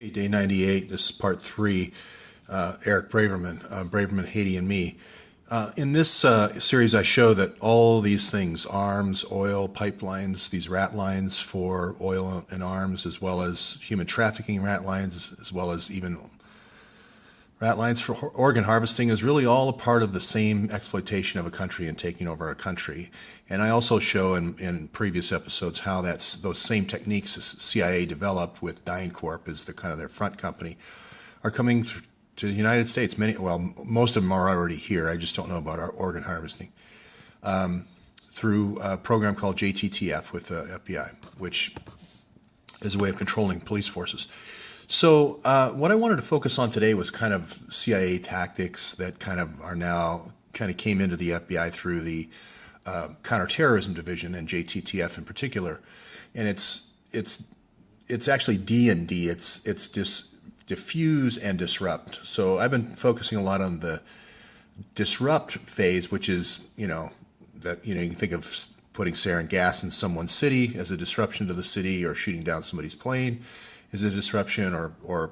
Day 98, this is part 3, Eric Braverman, Braverman, Haiti, and me. In this series, I show that all these things, arms, oil, pipelines, these rat lines for oil and arms, as well as human trafficking rat lines, as well as even rat lines for organ harvesting, is really all a part of the same exploitation of a country and taking over a country. And I also show in previous episodes how those same techniques the CIA developed with DynCorp as the kind of their front company are coming to the United States. Most of them are already here. I just don't know about our organ harvesting through a program called JTTF with the FBI, which is a way of controlling police forces. So what I wanted to focus on today was kind of CIA tactics that kind of came into the FBI through the counterterrorism division and JTTF in particular, and it's actually D&D. It's diffuse and disrupt. So I've been focusing a lot on the disrupt phase, which is you can think of putting sarin gas in someone's city as a disruption to the city, or shooting down somebody's plane is a disruption, or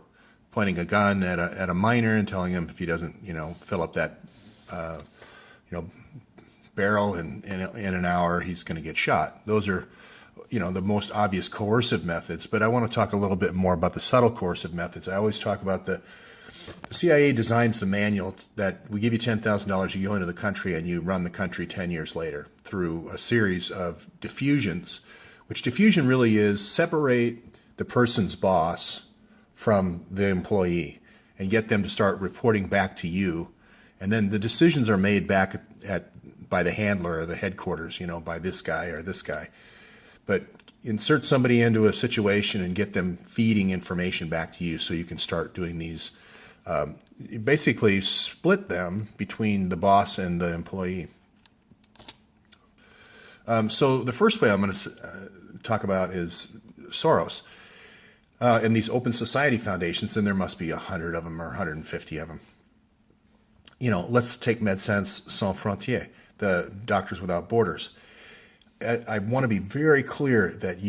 pointing a gun at a minor and telling him if he doesn't fill up that barrel in an hour, he's going to get shot. Those are the most obvious coercive methods, but I want to talk a little bit more about the subtle coercive methods. I always talk about the CIA designs the manual that we give you $10,000, you go into the country and you run the country 10 years later through a series of diffusions, which diffusion really is separate the person's boss from the employee and get them to start reporting back to you. And then the decisions are made back by the handler or the headquarters, by this guy or this guy. But insert somebody into a situation and get them feeding information back to you so you can start doing these. Basically split them between the boss and the employee. So the first way I'm going to talk about is Soros. And these open society foundations, and there must be 100 of them or 150 of them. Let's take Médecins Sans Frontières, the Doctors Without Borders. I want to be very clear that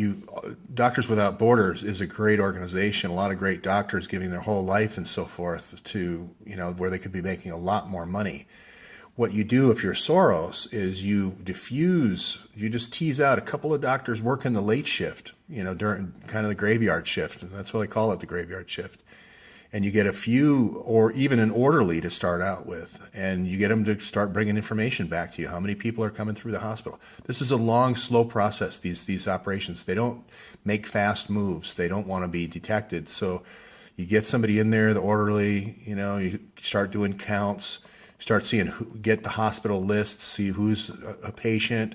Doctors Without Borders is a great organization, a lot of great doctors giving their whole life and so forth to, where they could be making a lot more money. What you do if you're Soros is you just tease out a couple of doctors working the late shift, during kind of the graveyard shift. And that's what they call it, the graveyard shift. And you get a few, or even an orderly to start out with, and you get them to start bringing information back to you. How many people are coming through the hospital? This is a long, slow process, these operations. They don't make fast moves. They don't want to be detected. So you get somebody in there, the orderly, you start doing counts, start seeing get the hospital lists, see who's a patient.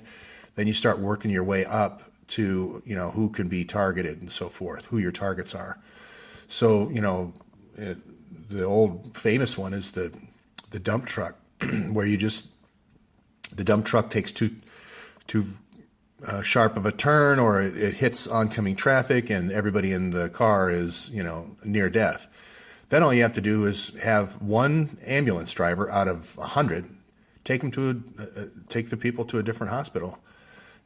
Then you start working your way up to, who can be targeted and so forth, who your targets are. So, the old famous one is the dump truck, where the dump truck takes too sharp of a turn, or it hits oncoming traffic and everybody in the car is, near death. Then all you have to do is have one ambulance driver out of 100 take the people to a different hospital,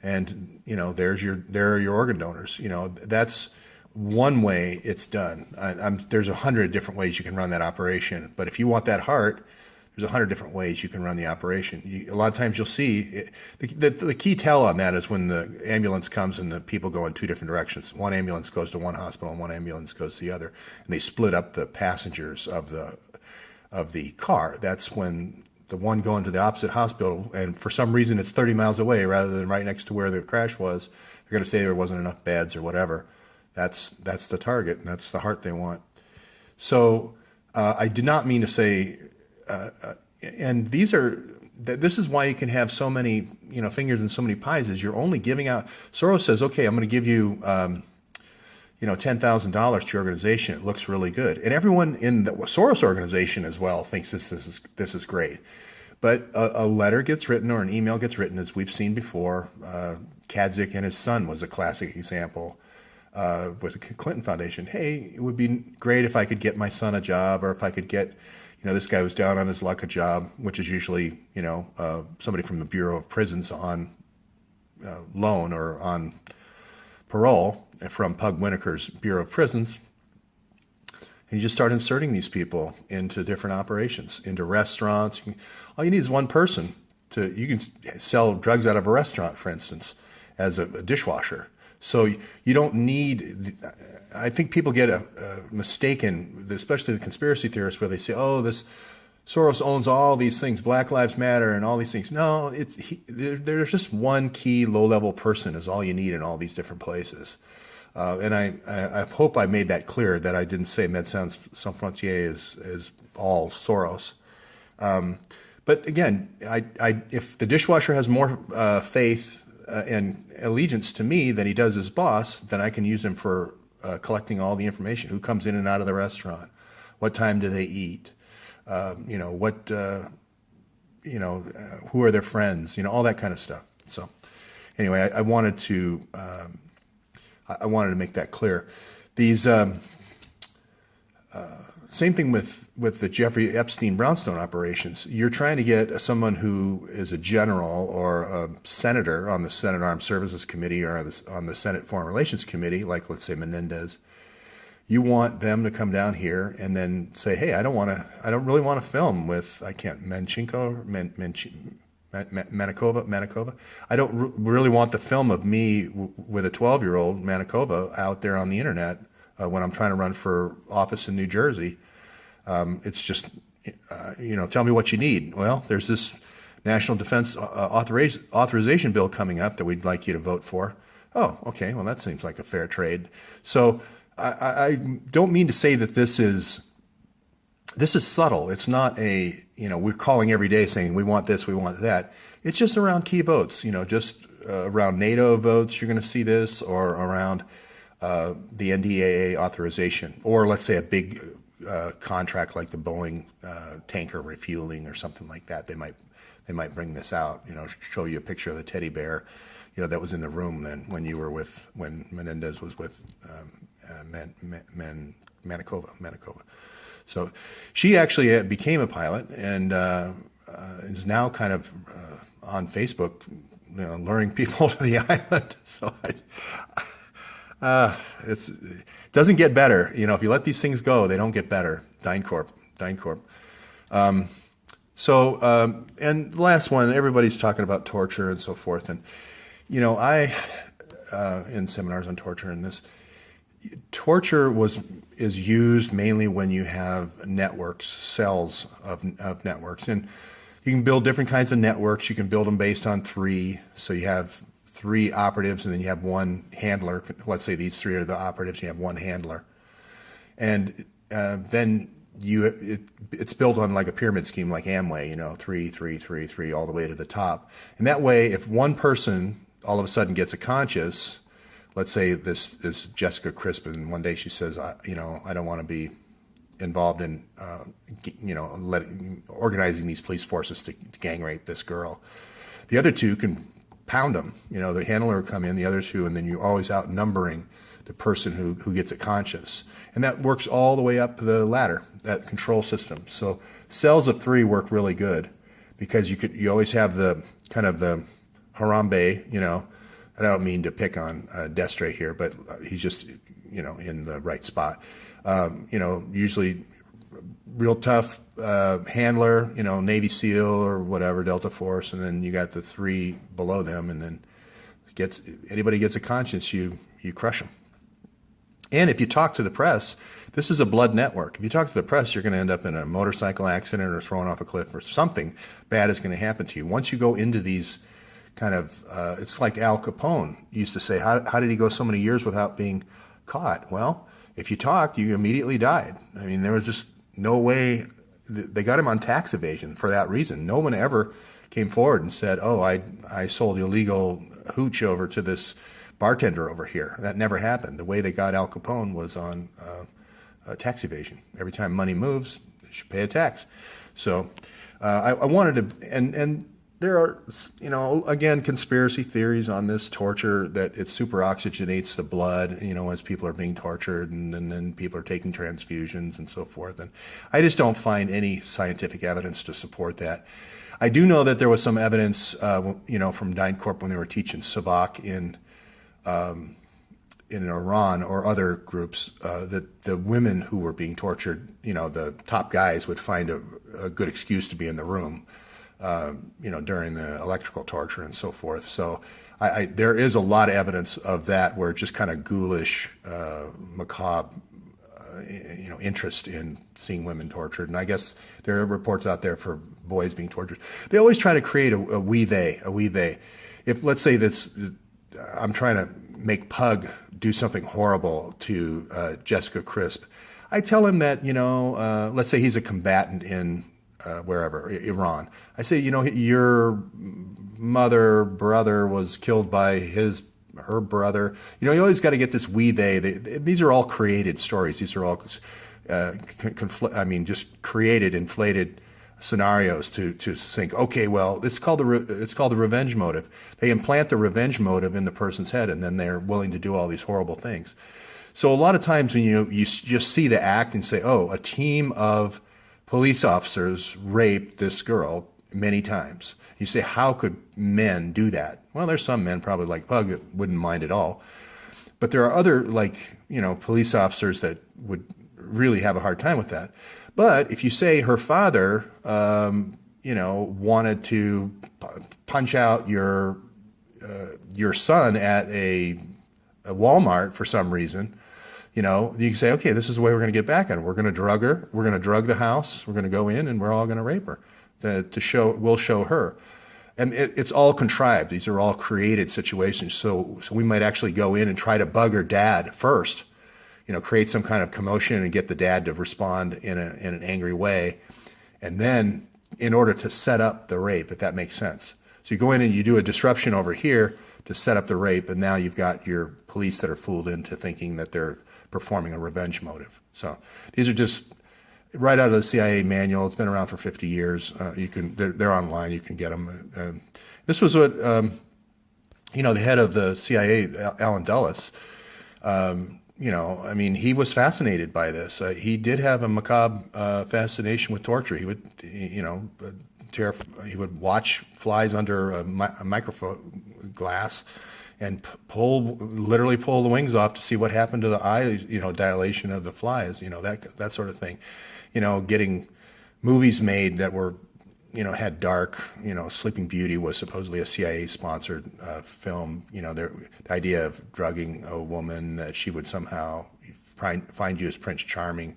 and there are your organ donors. That's one way it's done. There's 100 different ways you can run that operation, but if you want that heart, there's 100 different ways you can run the operation. A lot of times you'll see the key tell on that is when the ambulance comes and the people go in two different directions. One ambulance goes to one hospital and one ambulance goes to the other, and they split up the passengers of the car. That's when the one going to the opposite hospital, and for some reason it's 30 miles away rather than right next to where the crash was, they're going to say there wasn't enough beds or whatever. That's the target, and that's the heart they want. So I did not mean to say, and this is why you can have so many fingers and so many pies, is you're only giving out. Soros says, okay, I'm going to give you $10,000 to your organization. It looks really good, and everyone in the Soros organization as well thinks this is great. But a letter gets written or an email gets written, as we've seen before. Kadzik and his son was a classic example. With the Clinton Foundation. Hey, it would be great if I could get my son a job, or if I could get, this guy who's down on his luck a job, which is usually, somebody from the Bureau of Prisons on loan or on parole from Pug Winokur's Bureau of Prisons. And you just start inserting these people into different operations, into restaurants. All you need is one person you can sell drugs out of a restaurant, for instance, as a dishwasher. So you don't need, I think people get a mistaken, especially the conspiracy theorists, where they say, oh, this Soros owns all these things, Black Lives Matter and all these things. No, there's just one key low-level person is all you need in all these different places. And I hope I made that clear, that I didn't say Médecins Sans Frontières is all Soros. But again, if the dishwasher has more faith and allegiance to me than he does his boss, then I can use him for collecting all the information. Who comes in and out of the restaurant? What time do they eat? Who are their friends? All that kind of stuff. So anyway, I wanted to make that clear. These same thing with the Jeffrey Epstein Brownstone operations. You're trying to get someone who is a general or a senator on the Senate Armed Services Committee or on the Senate Foreign Relations Committee, like let's say Menendez. You want them to come down here and then say, hey, I don't really want to film with, Manakova. I don't really want the film of me with a 12-year-old Manakova out there on the internet when I'm trying to run for office in New Jersey. It's just, tell me what you need. Well, there's this National Defense Authorization Bill coming up that we'd like you to vote for. Oh, okay, well, that seems like a fair trade. So I don't mean to say that this is subtle. It's not we're calling every day saying we want this, we want that. It's just around key votes, just around NATO votes, you're going to see this, or around the NDAA authorization, or let's say a big contract like the Boeing tanker refueling or something like that. They might bring this out, show you a picture of the teddy bear, that was in the room then when Menendez was with Manakova. So she actually became a pilot and is now kind of on Facebook, luring people to the island. So it doesn't get better. If you let these things go, they don't get better. DynCorp. And the last one, everybody's talking about torture and so forth. And, I, in seminars on torture and this, torture is used mainly when you have networks, cells of networks. And you can build different kinds of networks. You can build them based on 3. So you have 3 operatives and then you have one handler. Let's say these 3 are the operatives and you have one handler. And then it's built on like a pyramid scheme like Amway, 3, 3, 3, 3, all the way to the top. And that way, if one person all of a sudden gets a conscience, let's say this is Jessica Crispin. One day she says, I don't want to be involved in, organizing these police forces to gang rape this girl. The other 2 can pound them. The handler will come in, the other 2, and then you're always outnumbering the person who gets a conscience. And that works all the way up the ladder, that control system. So cells of 3 work really good because you always have the kind of the Harambe, I don't mean to pick on Destre here, but he's just, in the right spot. Usually real tough handler, Navy SEAL or whatever, Delta Force, and then you got the 3 below them, and then anybody gets a conscience, you crush them. And if you talk to the press, this is a blood network. If you talk to the press, you're going to end up in a motorcycle accident or thrown off a cliff, or something bad is going to happen to you. Once you go into these kind of, it's like Al Capone used to say, how did he go so many years without being caught? Well, if you talked, you immediately died. I mean, there was just no way. They got him on tax evasion for that reason. No one ever came forward and said, oh, I sold illegal hooch over to this bartender over here. That never happened. The way they got Al Capone was on tax evasion. Every time money moves, they should pay a tax. So I wanted to, and there are, again, conspiracy theories on this torture, that it super oxygenates the blood, as people are being tortured, and then people are taking transfusions and so forth. And I just don't find any scientific evidence to support that. I do know that there was some evidence, from DynCorp when they were teaching SAVAK in Iran or other groups, that the women who were being tortured, the top guys would find a good excuse to be in the room, during the electrical torture and so forth. So there is a lot of evidence of that, where just kind of ghoulish, macabre, interest in seeing women tortured. And I guess there are reports out there for boys being tortured. They always try to create a we they. If, let's say, I'm trying to make Pug do something horrible to Jessica Crisp, I tell him that, let's say he's a combatant in wherever, Iran. I say, your brother was killed by her brother. You always got to get this we they. These are all created stories. These are all just created, inflated scenarios to think, okay, well, it's called the revenge motive. They implant the revenge motive in the person's head, and then they're willing to do all these horrible things. So a lot of times when you just see the act and say, oh, a team of police officers raped this girl many times. You say, how could men do that? Well, there's some men, probably like Pug, that wouldn't mind at all. But there are other, police officers that would really have a hard time with that. But if you say her father, wanted to punch out your son at a Walmart for some reason, you can say, okay, this is the way we're going to get back at her. We're going to drug her. We're going to drug the house. We're going to go in, and we're all going to rape her. We'll show her. And it's all contrived. These are all created situations. So we might actually go in and try to bug her dad first, create some kind of commotion and get the dad to respond in an angry way. And then, in order to set up the rape, if that makes sense. So you go in and you do a disruption over here to set up the rape, and now you've got your police that are fooled into thinking that they're performing a revenge motive. So these are just right out of the CIA manual. It's been around for 50 years. They're online. You can get them. This was what the head of the CIA, Alan Dulles. He was fascinated by this. He did have a macabre fascination with torture. He would, he would watch flies under a microscope glass and literally pull the wings off to see what happened to the eye, dilation of the flies, that sort of thing. Getting movies made that were, had dark, Sleeping Beauty was supposedly a CIA-sponsored film. The idea of drugging a woman that she would somehow find you as Prince Charming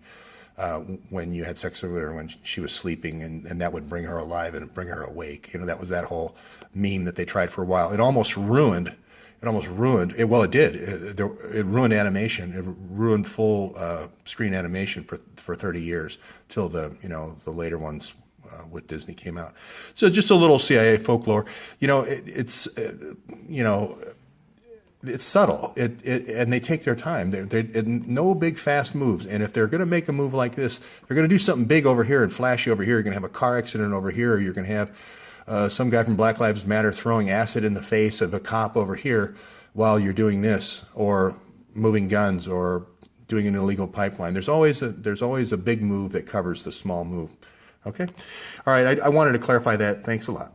when you had sex with her when she was sleeping, and that would bring her alive and bring her awake. That was that whole meme that they tried for a while. It almost ruined. Well, it did. It ruined animation. It ruined full screen animation for 30 years till the later ones with Disney came out. So just a little CIA folklore. It's subtle. And they take their time. They're no big fast moves. And if they're going to make a move like this, they're going to do something big over here and flashy over here. You're going to have a car accident over here. Or you're going to have some guy from Black Lives Matter throwing acid in the face of a cop over here while you're doing this, or moving guns, or doing an illegal pipeline. There's always a big move that covers the small move. Okay? All right, I wanted to clarify that. Thanks a lot.